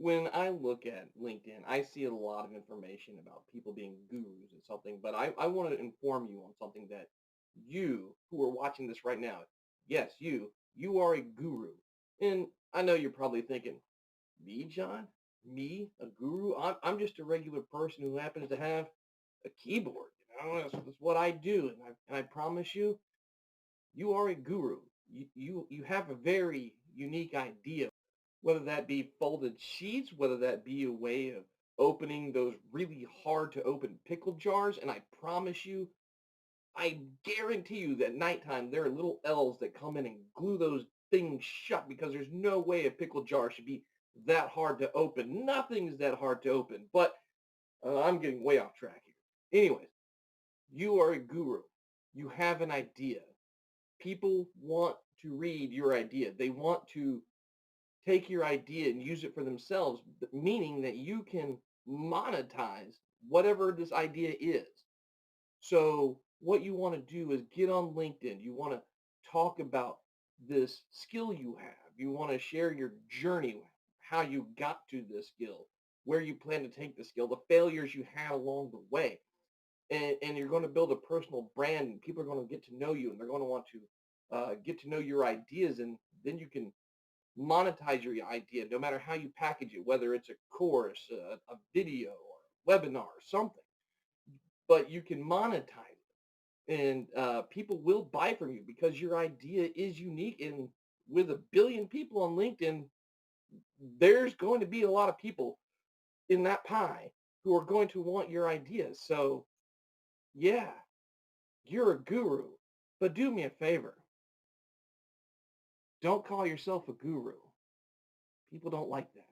When I look at LinkedIn, I see a lot of information about people being gurus and something, but I want to inform you on something that you who are watching this right now, yes, you are a guru. And I know you're probably thinking, me, John? Me, a guru? I'm just a regular person who happens to have a keyboard. That's what I do. And I promise you, you are a guru. You have a very unique idea, whether that be folded sheets, whether that be a way of opening those really hard to open pickle jars. And I promise you, I guarantee you that nighttime there are little elves that come in and glue those things shut because there's no way a pickle jar should be that hard to open. Nothing is that hard to open. But I'm getting way off track here. Anyways, you are a guru. You have an idea. People want to read your idea. They want to take your idea and use it for themselves, meaning that you can monetize whatever this idea is. So what you want to do is get on LinkedIn. You want to talk about this skill you have. You want to share your journey, how you got to this skill, where you plan to take the skill, the failures you had along the way. And you're going to build a personal brand and people are going to get to know you and they're going to want to get to know your ideas and then you can monetize your idea no matter how you package it, whether it's a course, a video, or a webinar, or something. But you can monetize it, and people will buy from you because your idea is unique. And with 1 billion people on LinkedIn, there's going to be a lot of people in that pie who are going to want your ideas. So yeah, you're a guru, but do me a favor. Don't call yourself a guru. People don't like that.